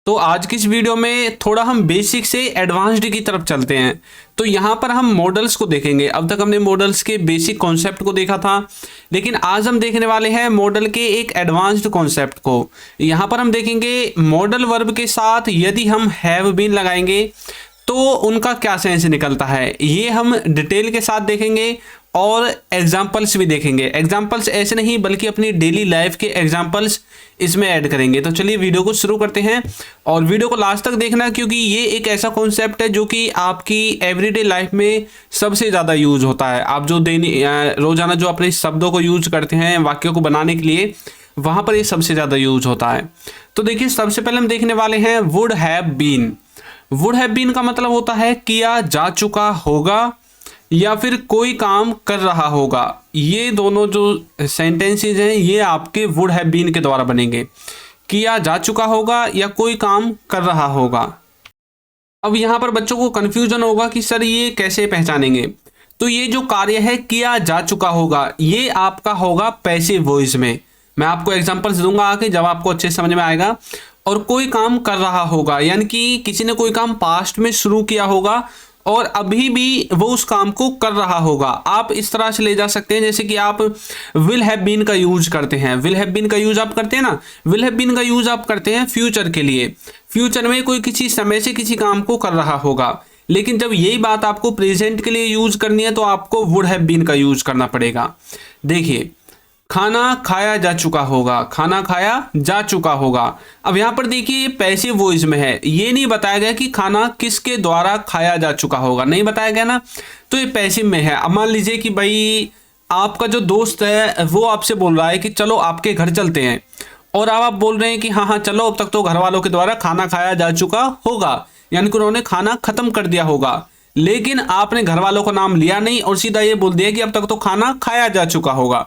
तो आज की इस वीडियो में थोड़ा हम बेसिक से एडवांस्ड की तरफ चलते हैं। तो यहाँ पर हम मॉडल्स को देखेंगे। अब तक हमने मॉडल्स के बेसिक कॉन्सेप्ट को देखा था, लेकिन आज हम देखने वाले हैं मॉडल के एक एडवांस्ड कॉन्सेप्ट को। यहाँ पर हम देखेंगे मॉडल वर्ब के साथ यदि हम हैव बीन लगाएंगे तो उनका क्या सेंस निकलता है, ये हम डिटेल के साथ देखेंगे और एग्जाम्पल्स भी देखेंगे। एग्जाम्पल्स ऐसे नहीं बल्कि अपनी डेली लाइफ के एग्जाम्पल्स इसमें ऐड करेंगे। तो चलिए वीडियो को शुरू करते हैं और वीडियो को लास्ट तक देखना, क्योंकि ये एक ऐसा कॉन्सेप्ट है जो कि आपकी एवरीडे लाइफ में सबसे ज़्यादा यूज होता है। आप जो रोजाना जो अपने शब्दों को यूज करते हैं वाक्यों को बनाने के लिए, वहाँ पर ये सबसे ज़्यादा यूज होता है। तो देखिए, सबसे पहले हम देखने वाले हैं would have been. Would have been का मतलब होता है किया जा चुका होगा या फिर कोई काम कर रहा होगा। ये दोनों जो सेंटेंसेज हैं ये आपके वुड हैव बीन के द्वारा बनेंगे। किया जा चुका होगा या कोई काम कर रहा होगा। अब यहाँ पर बच्चों को कंफ्यूजन होगा कि सर ये कैसे पहचानेंगे। तो ये जो कार्य है किया जा चुका होगा, ये आपका होगा पैसिव वॉइस में। मैं आपको एग्जांपल्स दूंगा आगे जब आपको अच्छे समझ में आएगा। और कोई काम कर रहा होगा यानी कि किसी ने कोई काम पास्ट में शुरू किया होगा और अभी भी वो उस काम को कर रहा होगा। आप इस तरह से ले जा सकते हैं जैसे कि आप विल हैव बीन का यूज करते हैं। विल हैव बीन का यूज आप करते हैं ना, विल हैव बीन का यूज आप करते हैं फ्यूचर के लिए। फ्यूचर में कोई किसी समय से किसी काम को कर रहा होगा, लेकिन जब यही बात आपको प्रेजेंट के लिए यूज करनी है तो आपको वुड हैव बीन का यूज करना पड़ेगा। देखिए, खाना खाया जा चुका होगा, खाना खाया जा चुका होगा। अब यहाँ पर देखिए ये पैसिव वॉइस में है, ये नहीं बताया गया कि खाना किसके द्वारा खाया जा चुका होगा, नहीं बताया गया ना, तो ये पैसिव में है। अब मान लीजिए कि भाई आपका जो दोस्त है वो आपसे बोल रहा है कि चलो आपके घर चलते हैं, और अब आप बोल रहे हैं कि हाँ हाँ चलो, अब तक तो घर वालों के द्वारा खाना खाया जा चुका होगा, यानी कि उन्होंने खाना खत्म कर दिया होगा। लेकिन आपने घर वालों का नाम लिया नहीं और सीधा ये बोल दिया कि अब तक तो खाना खाया जा चुका होगा।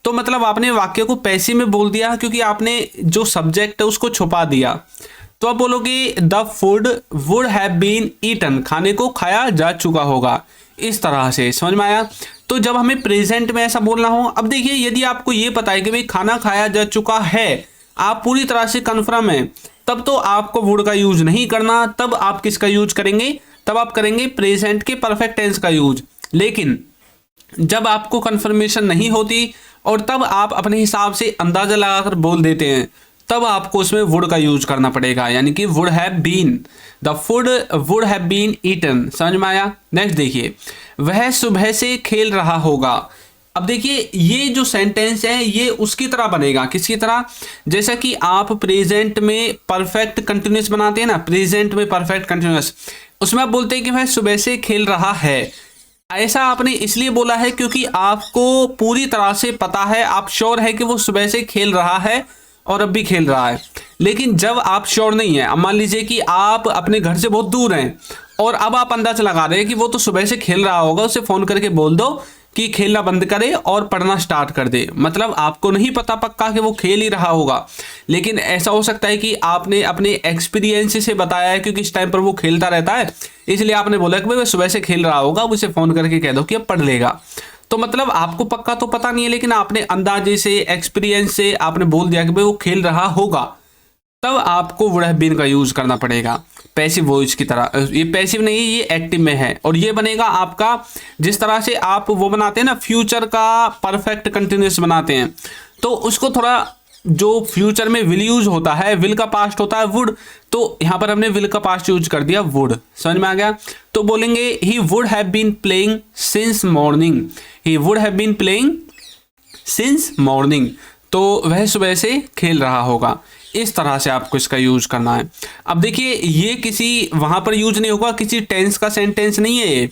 तो मतलब आपने वाक्य को पैसिव में बोल दिया, क्योंकि आपने जो सब्जेक्ट है उसको छुपा दिया। तो आप बोलोगे the food would have been eaten, खाने को खाया जा चुका होगा। इस तरह से समझ में आया। तो जब हमें प्रेजेंट में ऐसा बोलना हो, अब देखिए यदि आपको ये पता है कि भाई खाना खाया जा चुका है, आप पूरी तरह से कन्फर्म है, तब तो आपको वुड का यूज नहीं करना। तब आप किसका यूज करेंगे, तब आप करेंगे प्रेजेंट के परफेक्ट टेंस का यूज। लेकिन जब आपको कंफर्मेशन नहीं होती और तब आप अपने हिसाब से अंदाजा लगाकर बोल देते हैं, तब आपको उसमें वुड का यूज करना पड़ेगा, यानी कि would have been, the food would have been eaten. समझ में आया। नेक्स्ट देखिए, वह सुबह से खेल रहा होगा। अब देखिए ये जो सेंटेंस है ये उसकी तरह बनेगा, किसकी तरह, जैसा कि आप प्रेजेंट में परफेक्ट कंटिन्यूअस बनाते हैं ना, प्रेजेंट में परफेक्ट कंटिन्यूअस, उसमें आप बोलते हैं कि वह सुबह से खेल रहा है। ऐसा आपने इसलिए बोला है क्योंकि आपको पूरी तरह से पता है, आप श्योर है कि वो सुबह से खेल रहा है और अब भी खेल रहा है। लेकिन जब आप श्योर नहीं है, अब मान लीजिए कि आप अपने घर से बहुत दूर हैं और अब आप अंदाजा लगा रहे हैं कि वो तो सुबह से खेल रहा होगा, उसे फोन करके बोल दो कि खेलना बंद करे और पढ़ना स्टार्ट कर दे। मतलब आपको नहीं पता पक्का कि वो खेल ही रहा होगा, लेकिन ऐसा हो सकता है कि आपने अपने एक्सपीरियंस से बताया है, क्योंकि इस टाइम पर वो खेलता रहता है, इसलिए आपने बोला कि भाई वो सुबह से खेल रहा होगा, अब उसे फोन करके कह दो कि अब पढ़ लेगा। तो मतलब आपको पक्का तो पता नहीं है, लेकिन आपने अंदाजे से, एक्सपीरियंस से आपने बोल दिया कि भाई वो खेल रहा होगा, तब आपको वुड हैव बीन का यूज करना पड़ेगा पैसिव वॉइस की तरह। ये पैसिव नहीं, ये एक्टिव में है। और ये बनेगा आपका, जिस तरह से आप वो बनाते हैं ना फ्यूचर का परफेक्ट कंटिन्यूअस बनाते हैं, तो उसको थोड़ा, जो फ्यूचर में विल यूज होता है, विल का पास्ट होता है वुड, तो यहाँ पर हमने विल का पास्ट यूज कर दिया वुड। समझ में आ गया। तो बोलेंगे he would have been playing since morning, he would have been playing since morning, तो वह सुबह से खेल रहा होगा। इस तरह से आपको इसका यूज करना है। अब देखिए ये किसी वहां पर यूज नहीं होगा, किसी टेंस का सेंटेंस नहीं है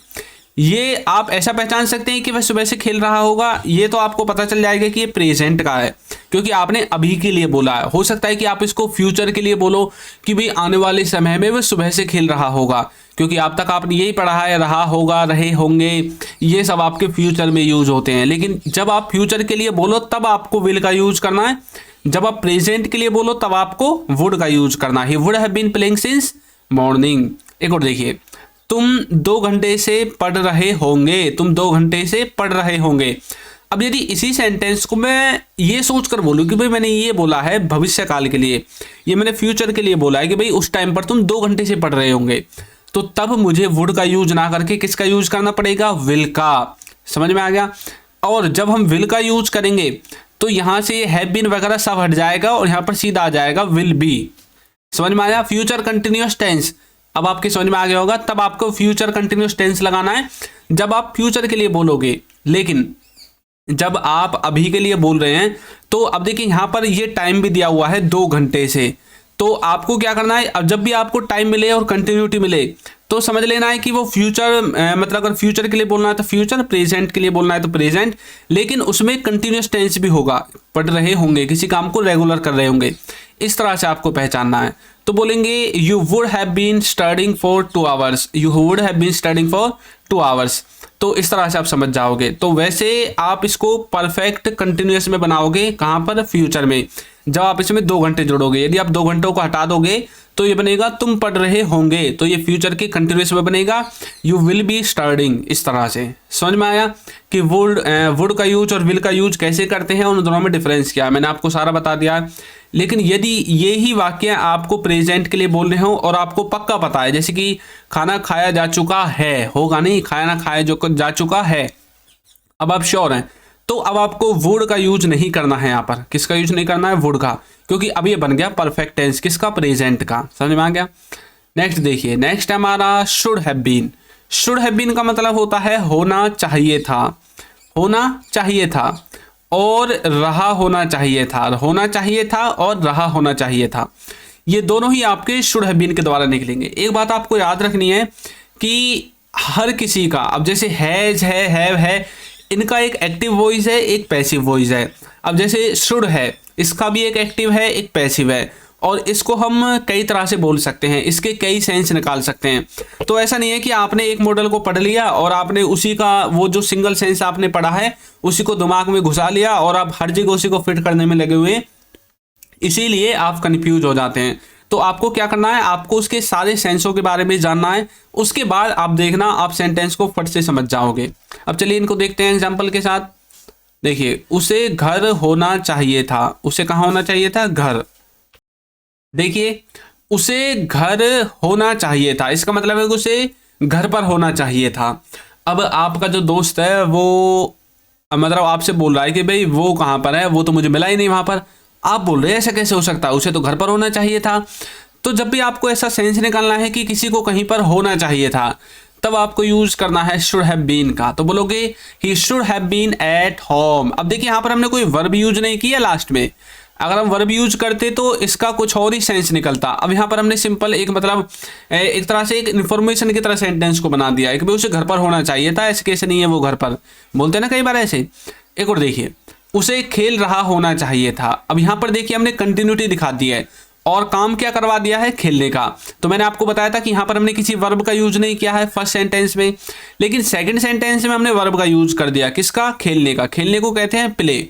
ये आप ऐसा पहचान सकते हैं कि वह सुबह से खेल रहा होगा, ये तो आपको पता चल जाएगा कि ये प्रेजेंट का है, क्योंकि आपने अभी के लिए बोला है। हो सकता है कि आप इसको फ्यूचर के लिए बोलो कि भाई आने वाले समय में वह सुबह से खेल रहा होगा, क्योंकि अब तक आपने यही पढ़ा है, रहा होगा, रहे होंगे, ये सब आपके फ्यूचर में यूज होते हैं। लेकिन जब आप फ्यूचर के लिए बोलो तब आपको विल का यूज करना है, जब आप प्रेजेंट के लिए बोलो तब आपको वुड का यूज करना है। Would have been playing since morning. एक और देखिए, तुम 2 घंटे से पढ़ रहे होंगे, तुम 2 घंटे से पढ़ रहे होंगे। अब यदि इसी सेंटेंस को मैं ये सोचकर बोलूँ कि भाई मैंने ये बोला है भविष्य काल के लिए, ये मैंने फ्यूचर के लिए बोला है कि भाई उस टाइम पर तुम 2 घंटे से पढ़ रहे होंगे, तो तब मुझे वुड का यूज ना करके किसका यूज करना पड़ेगा, विल का। समझ में आ गया। और जब हम विल का यूज करेंगे तो यहाँ से हैव बीन वगैरह सब हट जाएगा और यहाँ पर सीधा आ जाएगा विल बी। समझ में आया। फ्यूचर कंटिन्यूअस टेंस, अब आपके समझ में आ गया होगा। तब आपको फ्यूचर कंटिन्यूअस टेंस लगाना है जब आप फ्यूचर के लिए बोलोगे, लेकिन जब आप अभी के लिए बोल रहे हैं तो अब देखिए यहाँ पर ये टाइम भी दिया हुआ है 2 घंटे से, तो आपको क्या करना है, अब जब भी आपको टाइम मिले और कंटिन्यूटी मिले तो समझ लेना है कि वो फ्यूचर मतलब अगर फ्यूचर के लिए बोलना है तो फ्यूचर, प्रेजेंट के लिए बोलना है तो प्रेजेंट, लेकिन उसमें कंटिन्यूअस टेंस भी होगा, पढ़ रहे होंगे, किसी काम को रेगुलर कर रहे होंगे, इस तरह से आपको पहचानना है। तो बोलेंगे you would have been studying for 2 hours, you would have been studying for 2 hours. तो इस तरह से आप समझ जाओगे। तो वैसे आप इसको परफेक्ट कंटिन्यूअस में बनाओगे, कहाँ पर, फ्यूचर में, जब आप इसमें 2 घंटे जोड़ोगे। यदि आप 2 घंटों को हटा दोगे तो ये बनेगा तुम पढ़ रहे होंगे, तो ये फ्यूचर के कंटिन्यूअस में बनेगा यू विल बी स्टडिंग। इस तरह से समझ में आया कि वुड का यूज और विल का यूज कैसे करते हैं, उन दोनों में डिफरेंस क्या है, मैंने आपको सारा बता दिया। लेकिन यदि ये ही वाक्य आपको प्रेजेंट के लिए बोल रहे हो और आपको पक्का पता है, जैसे कि खाना खाया जा चुका है, होगा नहीं, खाया ना खाया जो जा चुका है, अब आप श्योर हैं, तो अब आपको वुड का यूज नहीं करना है। यहाँ पर किसका यूज नहीं करना है, वुड का, क्योंकि अब ये बन गया परफेक्ट टेंस, किसका, प्रेजेंट का। समझ में आ गया। नेक्स्ट देखिए, नेक्स्ट हमारा should have been. Should have been का मतलब होता है होना चाहिए था, होना चाहिए था और रहा होना चाहिए था, होना चाहिए था और रहा होना चाहिए था। ये दोनों ही आपके शुड हैव बीन के द्वारा निकलेंगे। एक बात आपको याद रखनी है कि हर किसी का, अब जैसे हैज है, हैव है, इनका एक एक्टिव वॉइस है, एक पैसिव वॉइस है। अब जैसे शुड है, इसका भी एक एक्टिव है, एक पैसिव है, और इसको हम कई तरह से बोल सकते हैं, इसके कई सेंस निकाल सकते हैं। तो ऐसा नहीं है कि आपने एक मॉडल को पढ़ लिया और आपने उसी का वो जो सिंगल सेंस आपने पढ़ा है उसी को दिमाग में घुसा लिया और आप हर जगह उसी को फिट करने में लगे हुए, इसीलिए आप कंफ्यूज हो जाते हैं। तो आपको क्या करना है, आपको उसके सारे सेंसों के बारे में जानना है, उसके बाद आप देखना आप सेंटेंस को फट से समझ जाओगे। अब चलिए इनको देखते हैं एग्जाम्पल के साथ। देखिए, उसे घर होना चाहिए था, उसे कहाँ होना चाहिए था, घर। देखिए, उसे घर होना चाहिए था, इसका मतलब है कि उसे घर पर होना चाहिए था। अब आपका जो दोस्त है वो मतलब आपसे बोल रहा है कि भाई वो कहाँ पर है, वो तो मुझे मिला ही नहीं वहाँ पर। आप बोल रहे हैं ऐसा कैसे हो सकता है, उसे तो घर पर होना चाहिए था। तो जब भी आपको ऐसा सेंस निकालना है कि किसी को कहीं पर होना चाहिए था, तब आपको यूज करना है शुड हैव बीन का। तो बोलोगे he should have been at home. अब देखिए यहाँ पर हमने कोई वर्ब यूज नहीं किया लास्ट में, अगर हम वर्ब यूज करते तो इसका कुछ और ही सेंस निकलता। अब यहाँ पर हमने सिंपल एक मतलब एक तरह से एक इन्फॉर्मेशन की तरह सेंटेंस को बना दिया है कि भाई उसे घर पर होना चाहिए था, ऐसे कैसे नहीं है वो घर पर, बोलते ना कई बार ऐसे। एक और देखिए, उसे खेल रहा होना चाहिए था। अब यहाँ पर देखिए हमने कंटिन्यूटी दिखा दी है और काम क्या करवा दिया है, खेलने का। तो मैंने आपको बताया था कि यहाँ पर हमने किसी वर्ब का यूज नहीं किया है फर्स्ट सेंटेंस में, लेकिन सेकंड सेंटेंस में हमने वर्ब का यूज कर दिया, किसका, खेलने का। खेलने को कहते हैं प्ले।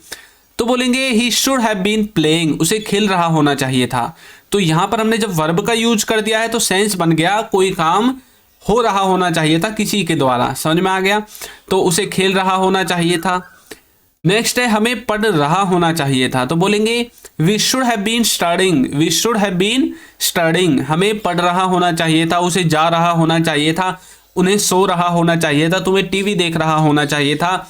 तो बोलेंगे he should have been playing, उसे खेल रहा होना चाहिए था। तो यहाँ पर हमने जब वर्ब का यूज कर दिया है तो सेंस बन गया कोई काम हो रहा होना चाहिए था किसी के द्वारा। समझ में आ गया। तो उसे खेल रहा होना चाहिए था। नेक्स्ट है हमें पढ़ रहा होना चाहिए था। तो बोलेंगे we should have been studying, we should have been studying, हमें पढ़ रहा होना चाहिए था, उसे जा रहा होना चाहिए था, उन्हें सो रहा होना चाहिए था, तुम्हें टीवी देख रहा होना चाहिए था,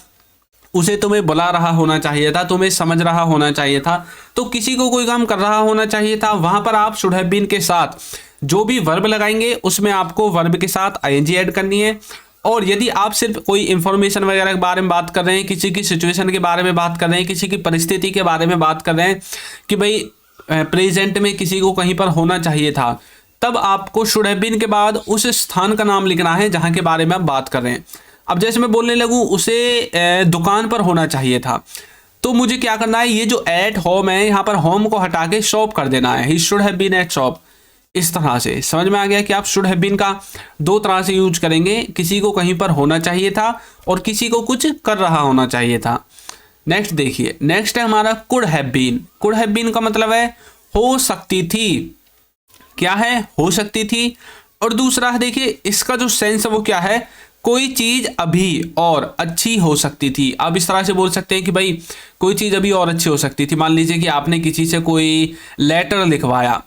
उसे तुम्हें बुला रहा होना चाहिए था, तुम्हें समझ रहा होना चाहिए था। तो किसी को कोई काम कर रहा होना चाहिए था, वहां पर आप शुड हैव बीन के साथ जो भी वर्ब लगाएंगे उसमें आपको वर्ब के साथ आईएनजी ऐड करनी है। और यदि आप सिर्फ कोई इंफॉर्मेशन वगैरह के बारे में बात कर रहे हैं, किसी की सिचुएशन के बारे में बात कर रहे हैं, किसी की परिस्थिति के बारे में बात कर रहे हैं कि भाई प्रेजेंट में किसी को कहीं पर होना चाहिए था, तब आपको शुड हैव बीन के बाद उस स्थान का नाम लिखना है जहां के बारे में आप बात कर रहे हैं। अब जैसे मैं बोलने लगूं उसे दुकान पर होना चाहिए था, तो मुझे क्या करना है, ये जो एट होम है यहाँ पर होम को हटा के शॉप कर देना है, he should have been at shop. इस तरह से समझ में आ गया कि आप शुड हैव बीन का 2 तरह से यूज करेंगे, किसी को कहीं पर होना चाहिए था और किसी को कुछ कर रहा होना चाहिए था। नेक्स्ट देखिए, नेक्स्ट है हमारा could have been. Could have been का मतलब है हो सकती थी, क्या है, हो सकती थी। और दूसरा है देखिए इसका जो सेंस है वो क्या है, कोई चीज़ अभी और अच्छी हो सकती थी। आप इस तरह से बोल सकते हैं कि भाई कोई चीज़ अभी और अच्छी हो सकती थी। मान लीजिए कि आपने किसी से कोई लेटर लिखवाया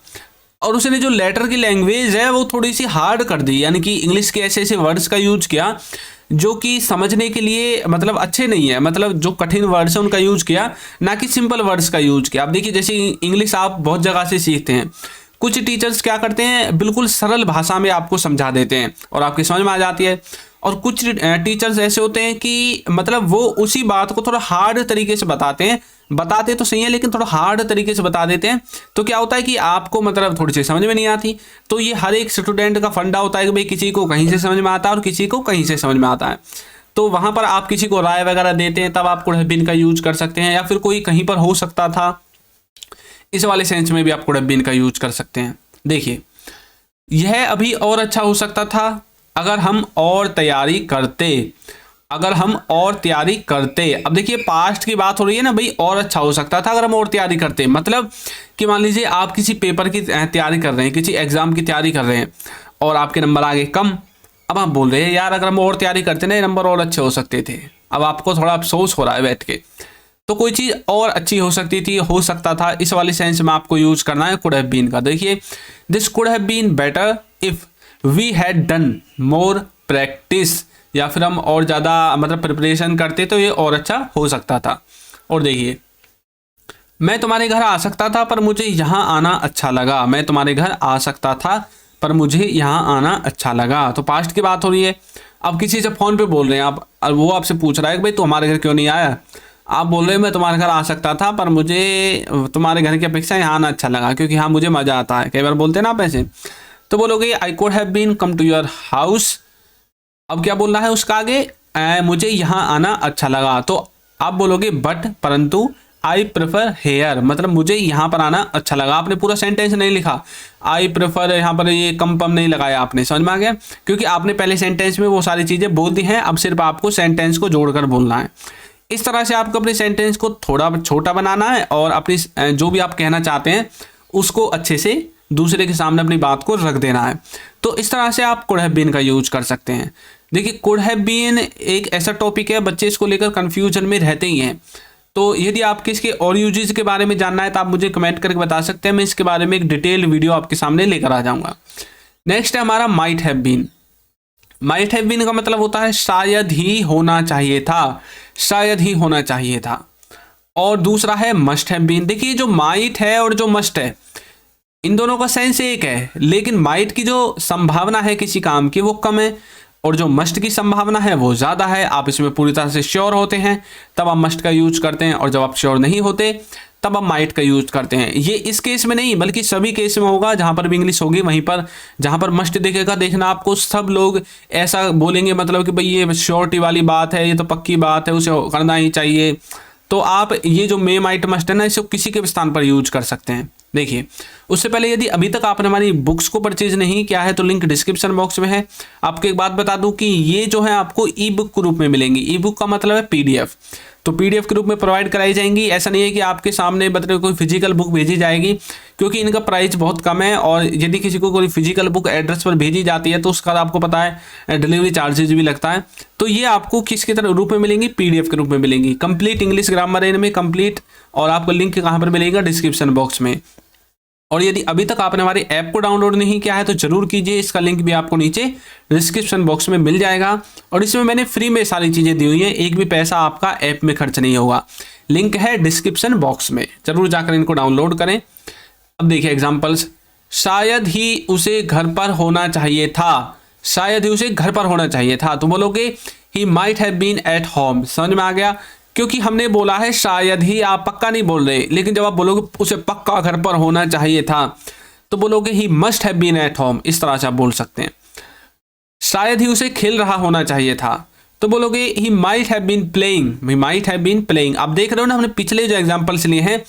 और उसने जो लेटर की लैंग्वेज है वो थोड़ी सी हार्ड कर दी, यानी कि इंग्लिश के ऐसे ऐसे वर्ड्स का यूज किया जो कि समझने के लिए मतलब अच्छे नहीं है, मतलब जो कठिन वर्ड्स हैं उनका यूज किया, ना कि सिंपल वर्ड्स का यूज किया। अब देखिए जैसे इंग्लिश आप बहुत जगह से सीखते हैं, कुछ टीचर्स क्या करते हैं बिल्कुल सरल भाषा में आपको समझा देते हैं और आपकी समझ में आ जाती है, और कुछ टीचर्स ऐसे होते हैं कि मतलब वो उसी बात को थोड़ा हार्ड तरीके से बताते हैं, बताते तो सही है लेकिन थोड़ा हार्ड तरीके से बता देते हैं। तो क्या होता है कि आपको मतलब थोड़ी सी समझ में नहीं आती। तो ये हर एक स्टूडेंट का फंडा होता है कि भाई किसी को कहीं से समझ में आता है और किसी को कहीं से समझ में आता है। तो वहाँ पर आप किसी को राय वगैरह देते हैं तब आप कुड हैव बीन का यूज कर सकते हैं, या फिर कोई कहीं पर हो सकता था, इस वाले सेंस में भी आप कुड हैव बीन का यूज कर सकते हैं। देखिए यह अभी और अच्छा हो सकता था अगर हम और तैयारी करते, अगर हम और तैयारी करते। अब देखिए पास्ट की बात हो रही है ना भाई, और अच्छा हो सकता था अगर हम और तैयारी करते, मतलब कि मान लीजिए आप किसी पेपर की तैयारी कर रहे हैं, किसी एग्जाम की तैयारी कर रहे हैं और आपके नंबर आ गए कम। अब आप बोल रहे हैं यार अगर हम और तैयारी करते ना ये नंबर और अच्छे हो सकते थे। अब आपको थोड़ा अफसोस हो रहा है बैठ के, तो कोई चीज़ और अच्छी हो सकती थी, हो सकता था, इस वाली सेंस में आपको यूज करना है कुड हैव बीन का। देखिए this could have been better if we had done more practice, या फिर हम और ज़्यादा मतलब प्रिपरेशन करते तो ये और अच्छा हो सकता था। और देखिए मैं तुम्हारे घर आ सकता था पर मुझे यहाँ आना अच्छा लगा, मैं तुम्हारे घर आ सकता था पर मुझे यहाँ आना अच्छा लगा। तो पास्ट की बात हो रही है। अब किसी से फ़ोन पे बोल रहे हैं आप, वो आपसे पूछ रहा है कि भाई तू हमारे घर क्यों नहीं आया। आप बोल रहे हैं मैं तुम्हारे घर आ सकता था पर मुझे तुम्हारे घर की अपेक्षा यहाँ आना अच्छा लगा क्योंकि यहाँ मुझे मज़ा आता है। कई बार बोलते हैं ना आप ऐसे, तो बोलोगे I could have been come to your house. अब क्या बोलना है उसका आगे, मुझे यहाँ आना अच्छा लगा। तो आप बोलोगे बट परंतु आई प्रेफर हेयर, मतलब मुझे यहाँ पर आना अच्छा लगा। आपने पूरा सेंटेंस नहीं लिखा, आई प्रेफर यहाँ पर ये कम पम नहीं लगाया आपने, समझ में आ गया, क्योंकि आपने पहले सेंटेंस में वो सारी चीज़ें बोल दी हैं। अब सिर्फ आपको सेंटेंस को जोड़कर बोलना है। इस तरह से आपको अपने सेंटेंस को थोड़ा छोटा बनाना है और अपनी जो भी आप कहना चाहते हैं उसको अच्छे से दूसरे के सामने अपनी बात को रख देना है। तो इस तरह से आप कुड हैव बीन का यूज कर सकते हैं। देखिए कुड हैव बीन एक ऐसा टॉपिक है, बच्चे इसको लेकर कंफ्यूजन में रहते ही हैं। तो यदि आपके इसके और यूजेस के बारे में जानना है तो आप मुझे कमेंट करके बता सकते हैं, मैं इसके बारे में एक डिटेल वीडियो आपके सामने लेकर आ जाऊंगा। नेक्स्ट है हमारा might have been. Might have been का मतलब होता है शायद ही होना चाहिए था, शायद ही होना चाहिए था। और दूसरा है मस्ट हैव बीन। देखिए जो माइट है और जो मस्ट है इन दोनों का सेंस एक है, लेकिन माइट की जो संभावना है किसी काम की वो कम है और जो मस्ट की संभावना है वो ज़्यादा है। आप इसमें पूरी तरह से श्योर होते हैं तब आप मस्ट का यूज करते हैं, और जब आप श्योर नहीं होते तब आप माइट का यूज करते हैं। ये इस केस में नहीं बल्कि सभी केस में होगा, जहाँ पर भी इंग्लिश होगी वहीं पर जहाँ पर मस्ट दिखेगा देखना आपको सब लोग ऐसा बोलेंगे, मतलब कि भाई ये श्योरिटी वाली बात है, ये तो पक्की बात है, उसे करना ही चाहिए। तो आप ये जो मे माइट मस्ट है ना इसे किसी के भी स्थान पर यूज कर सकते हैं। देखिए उससे पहले यदि अभी तक आपने हमारी बुक्स को परचेज नहीं किया है तो लिंक डिस्क्रिप्शन बॉक्स में है। आपको एक बात बता दूं कि ये जो है आपको ई बुक के रूप में मिलेंगी। ई बुक का मतलब है पीडीएफ, तो पीडीएफ के रूप में प्रोवाइड कराई जाएंगी। ऐसा नहीं है कि आपके सामने मतलब कोई फिजिकल बुक भेजी जाएगी, क्योंकि इनका प्राइस बहुत कम है और यदि किसी को कोई फिजिकल बुक एड्रेस पर भेजी जाती है तो उसका आपको पता है डिलीवरी चार्जेज भी लगता है। तो ये आपको किसके तरह रूप में मिलेंगी, पीडीएफ के रूप में मिलेंगी। कंप्लीट इंग्लिश ग्रामर इनमें कंप्लीट, और आपको लिंक कहाँ पर मिलेगा, डिस्क्रिप्शन बॉक्स में। और यदि अभी तक आपने हमारी ऐप को डाउनलोड नहीं किया है तो जरूर कीजिए, इसका लिंक भी आपको नीचे डिस्क्रिप्शन बॉक्स में मिल जाएगा। और इसमें मैंने फ्री में सारी चीज़ें दी हुई हैं, एक भी पैसा आपका ऐप में खर्च नहीं होगा। लिंक है डिस्क्रिप्शन बॉक्स में, जरूर जाकर इनको डाउनलोड करें। अब देखिए एग्जाम्पल्स, शायद ही उसे घर पर होना चाहिए था, शायद ही उसे घर पर होना चाहिए था। तो बोलोगे he might have been at home, समझ में आ गया, क्योंकि हमने बोला है शायद ही, आप पक्का नहीं बोल रहे। लेकिन जब आप बोलोगे उसे पक्का घर पर होना चाहिए था तो बोलोगे he must have been at home, इस तरह से आप बोल सकते हैं। शायद ही उसे खेल रहा होना चाहिए था तो बोलोगे he might have been playing, he might have been playing. आप देख रहे हो ना हमने पिछले जो एग्जांपल्स लिए हैं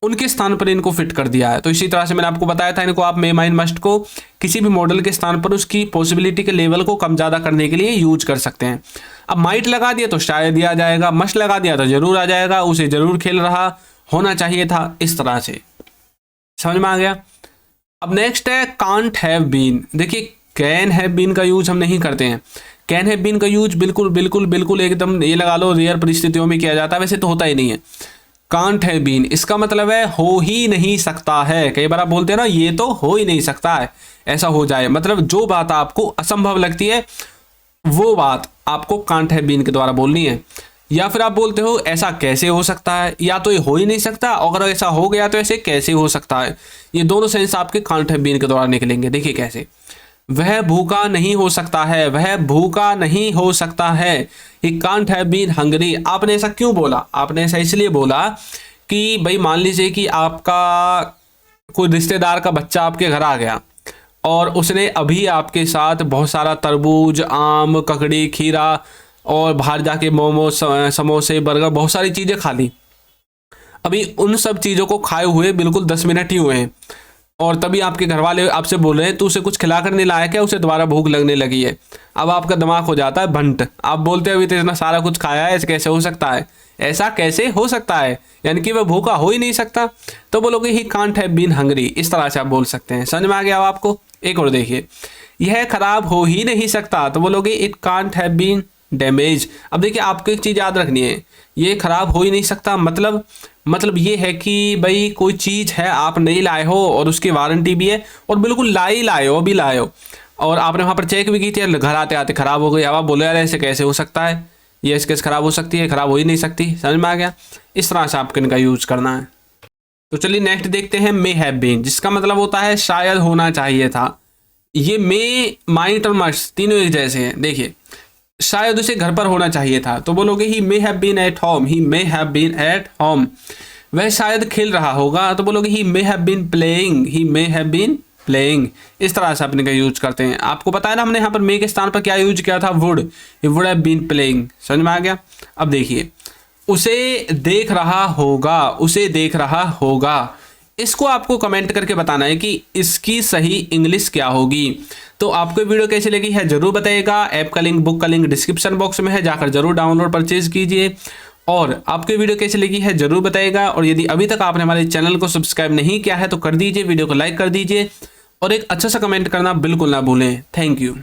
उनके स्थान पर इनको फिट कर दिया है। तो इसी तरह से मैंने आपको बताया था इनको आप मे माइट मस्ट को किसी भी मॉडल के स्थान पर उसकी पॉसिबिलिटी के लेवल को कम ज़्यादा करने के लिए यूज कर सकते हैं। अब माइट लगा दिया तो शायद ही आ जाएगा, मस्ट लगा दिया तो जरूर आ जाएगा, उसे जरूर खेल रहा होना चाहिए था, इस तरह से। समझ में आ गया। अब नेक्स्ट है कांट हैव बीन। देखिए कैन हैव बीन का यूज हम नहीं करते हैं, कैन हैव बीन का यूज बिल्कुल बिल्कुल बिल्कुल एकदम ये लगा लो रेयर परिस्थितियों में किया जाता है, वैसे तो होता ही नहीं है। कांट हैव बीन इसका मतलब है हो ही नहीं सकता है। कई बार आप बोलते हैं ना ये तो हो ही नहीं सकता है, ऐसा हो जाए, मतलब जो बात आपको असंभव लगती है वो बात आपको कांट हैव बीन के द्वारा बोलनी है। या फिर आप बोलते हो ऐसा कैसे हो सकता है, या तो ये हो ही नहीं सकता, अगर ऐसा हो गया तो ऐसे कैसे हो सकता है। ये दोनों सेंस आपके कांट हैव बीन के द्वारा निकलेंगे। देखिए कैसे, वह भूखा नहीं हो सकता है, वह भूखा नहीं हो सकता है। He can't have been hungry. आपने ऐसा क्यों बोला? आपने ऐसा इसलिए बोला कि भाई मान लीजिए कि आपका कोई रिश्तेदार का बच्चा आपके घर आ गया और उसने अभी आपके साथ बहुत सारा तरबूज, आम, ककड़ी, खीरा और बाहर जाके मोमोज, समोसे, बर्गर, बहुत सारी चीज़ें खा ली। अभी उन सब चीज़ों को खाए हुए बिल्कुल 10 मिनट ही हुए हैं और तभी आपके घर वाले आपसे बोल रहे हैं तू उसे कुछ खिला कर नहीं लाया क्या, उसे दोबारा भूख लगने लगी है। अब आपका दिमाग हो जाता है भंट, आप बोलते हैं अभी तो इतना सारा कुछ खाया है, ऐसे कैसे हो सकता है, ऐसा कैसे हो सकता है, यानी कि वह भूखा हो ही नहीं सकता। तो बोलोगे he can't have been hungry, इस तरह से आप बोल सकते हैं। समझ में आ गया अब आपको? एक और देखिए, यह खराब हो ही नहीं सकता, तो बोलोगे it can't have been damage. अब देखिए आपको एक चीज़ याद रखनी है, ये खराब हो ही नहीं सकता मतलब ये है कि भाई कोई चीज़ है आप नहीं लाए हो और उसकी वारंटी भी है और बिल्कुल लाए हो और आपने वहाँ पर चेक भी की थी, घर आते आते ख़राब हो गई। अब आप बोलो यार ऐसे कैसे हो सकता है, ये कैसे ख़राब हो सकती है, ख़राब हो ही नहीं सकती। समझ में आ गया? इस तरह से आपको इनका यूज़ करना है। तो चलिए नेक्स्ट देखते हैं मे हैव बीन, जिसका मतलब होता है शायद होना चाहिए था। ये मे, माइट और मस्ट तीनों एक जैसे हैं। देखिए शायद उसे घर पर होना चाहिए था, तो बोलोगे he may have been at home, he may have been at home. वह शायद खेल रहा होगा, तो बोलोगे he may have been playing, he may have been playing. इस तरह से अपने का यूज करते हैं। आपको पता है ना हमने यहाँ पर मे के स्थान पर क्या यूज किया था, would, he would have been playing. समझ में आ गया? अब देखिए, उसे देख रहा होगा, उसे देख रहा होगा, इसको आपको कमेंट करके बताना है कि इसकी सही इंग्लिश क्या होगी। तो आपको वीडियो कैसी लगी है जरूर बताइएगा। ऐप का लिंक, बुक का लिंक डिस्क्रिप्शन बॉक्स में है, जाकर जरूर डाउनलोड परचेज कीजिए। और आपको वीडियो कैसी लगी है जरूर बताइएगा। और यदि अभी तक आपने हमारे चैनल को सब्सक्राइब नहीं किया है तो कर दीजिए, वीडियो को लाइक कर दीजिए और एक अच्छा सा कमेंट करना बिल्कुल ना भूलें। Thank you.